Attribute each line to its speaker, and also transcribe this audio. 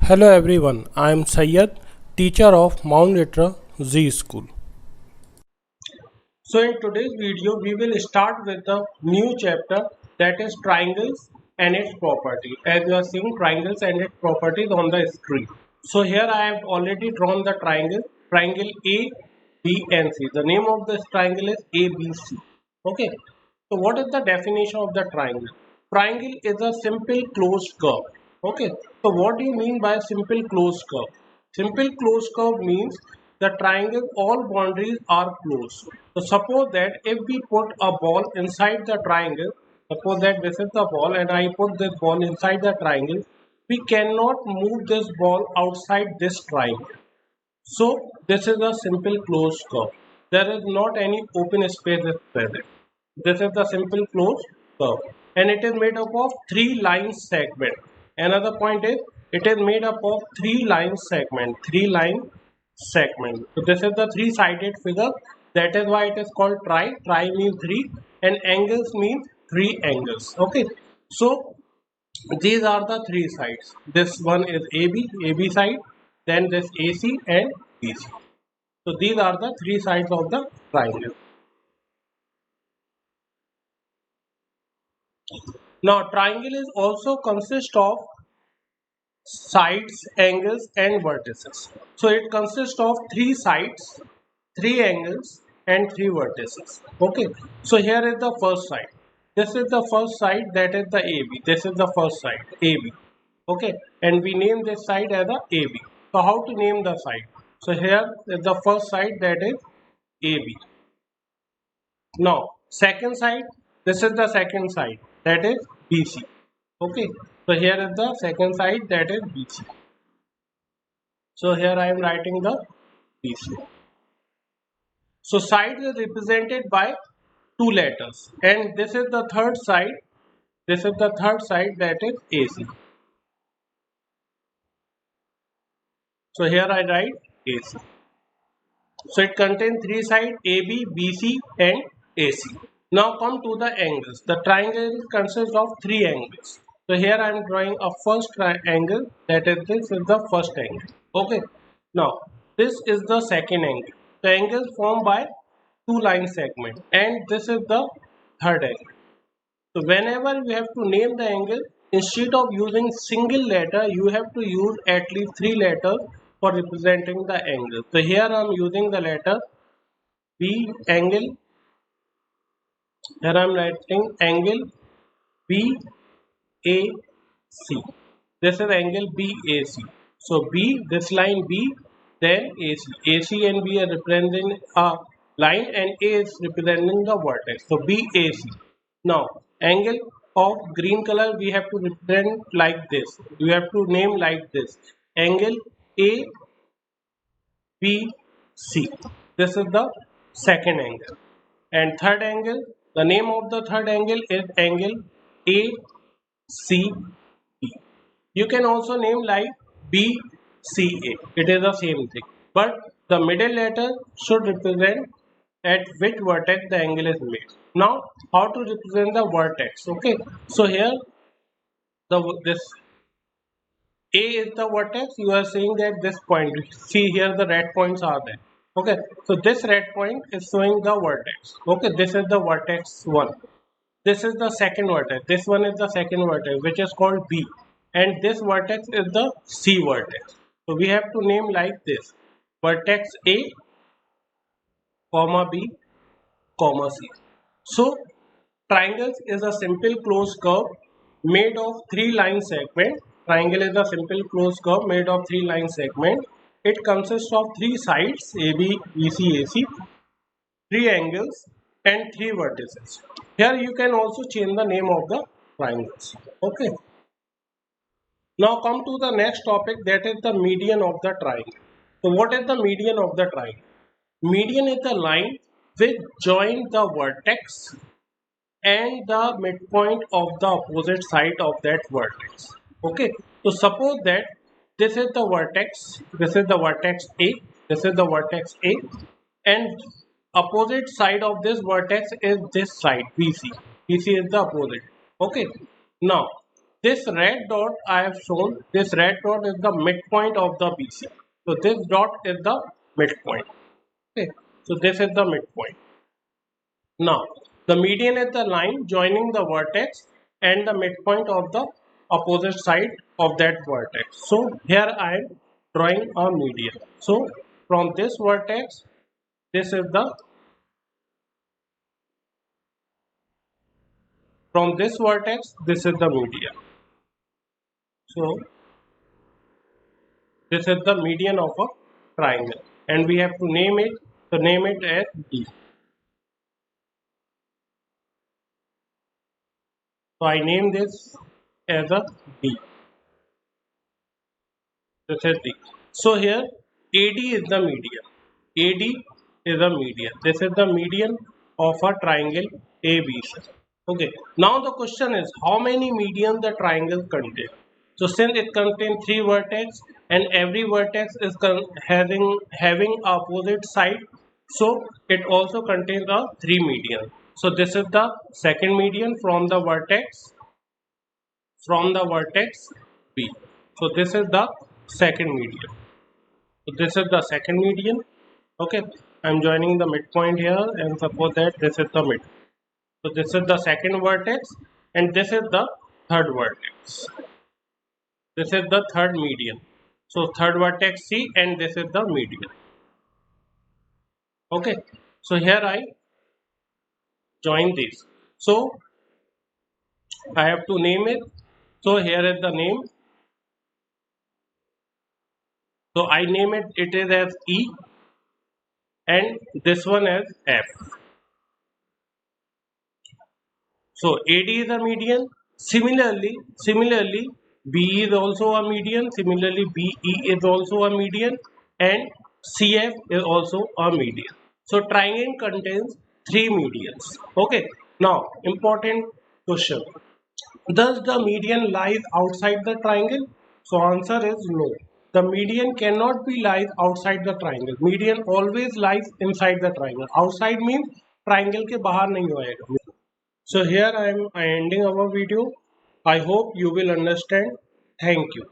Speaker 1: Hello everyone, I am Syed, teacher of Mount Litra Z School. So in today's video, we will start with the new chapter, that is triangles and its property. As you are seeing triangles and its properties on the screen. So here I have already drawn the triangle A, B and C. The name of this triangle is ABC. Okay. So what is the definition of the triangle? Triangle is a simple closed curve. Okay. So what do you mean by simple closed curve? Simple closed curve means the triangle all boundaries are closed. So suppose that if we put a ball inside the triangle, suppose that this is the ball and I put this ball inside the triangle, we cannot move this ball outside this triangle. So this is a simple closed curve. There is not any open space is present. This is the simple closed curve and it is made up of three line segment. Another point is it is made up of three line segment. So this is the three-sided figure. That is why it is called tri. Tri means three and angles means three angles. Okay. So these are the three sides. This one is AB side, then this AC and BC. So these are the three sides of the triangle. Now triangle is also consist of sides, angles and vertices. So it consists of three sides, three angles and three vertices. Okay. So here is the first side. This is the first side, that is the AB. This is the first side, AB. Okay. And we name this side as a AB. So how to name the side? So here is the first side, that is AB. Now second side, this is the second side, that is BC. Okay. So here is the second side, that is BC. So here I am writing the BC. So side is represented by two letters and this is the third side. This is the third side, that is AC. So here I write AC. So it contains three sides, AB, BC and AC. Now come to the angles. The triangle consists of three angles. So here I am drawing a first angle, that is this is the first angle. Okay. Now this is the second angle. The angle is formed by two line segments and this is the third angle. So whenever we have to name the angle, instead of using single letter, you have to use at least three letters for representing the angle. So here I am using the letter B angle. Here I am writing angle BAC. This is angle BAC. So B, this line B, then AC. AC and B are representing a line and A is representing the vertex. So BAC. Now angle of green color we have to represent like this. We have to name like this. Angle ABC. This is the second angle. And third angle, the name of the third angle is angle ACB. You can also name like BCA. It is the same thing. But the middle letter should represent at which vertex the angle is made. Now, how to represent the vertex? Okay. So here, this A is the vertex. You are saying that this point. See here, the red points are there. Okay. So this red point is showing the vertex. Okay. This is the vertex 1. This is the second vertex. This one is the second vertex, which is called B. And this vertex is the C vertex. So we have to name like this. Vertex A, comma B, comma C. So triangles is a simple closed curve made of three line segment. Triangle is a simple closed curve made of three line segment. It consists of three sides, AB, BC, AC, three angles and three vertices. Here you can also change the name of the triangles. Okay. Now come to the next topic, that is the median of the triangle. So what is the median of the triangle? Median is the line which joins the vertex and the midpoint of the opposite side of that vertex. Okay. So suppose that this is the vertex, this is the vertex A, this is the vertex A and opposite side of this vertex is this side BC. BC is the opposite. Okay. Now this red dot I have shown, this red dot is the midpoint of the BC. So this dot is the midpoint. Okay, so this is the midpoint. Now, the median is the line joining the vertex and the midpoint of the opposite side of that vertex. So here I am drawing a median. So from this vertex, this is the this is the median. So this is the median of a triangle, and we have to name it. So name it as D. So I name this as a D. This is D. So here AD is the median. AD is a median. This is the median of a triangle ABC. Okay. Now the question is, how many medians the triangle contains? So since it contains 3 vertex and every vertex is having opposite side, so it also contains a 3 median. So this is the second median from the vertex B. So this is the second median. So this is the second median. Okay, I'm joining the midpoint here, and suppose that this is the mid. So this is the second vertex, and this is the third vertex. This is the third median. So third vertex C, and this is the median. Okay, so here I join these. So I have to name it. So here is the name. So I name it, it is as E, and this one as F. So AD is a median. Similarly, BE is also a median. Similarly, BE is also a median, and CF is also a median. So triangle contains 3 medians. Okay. Now important question: does the median lies outside the triangle? So answer is no. The median cannot be lies outside the triangle. Median always lies inside the triangle. Outside means triangle के बाहर नहीं होएगा. So here I am ending our video. I hope you will understand. Thank you.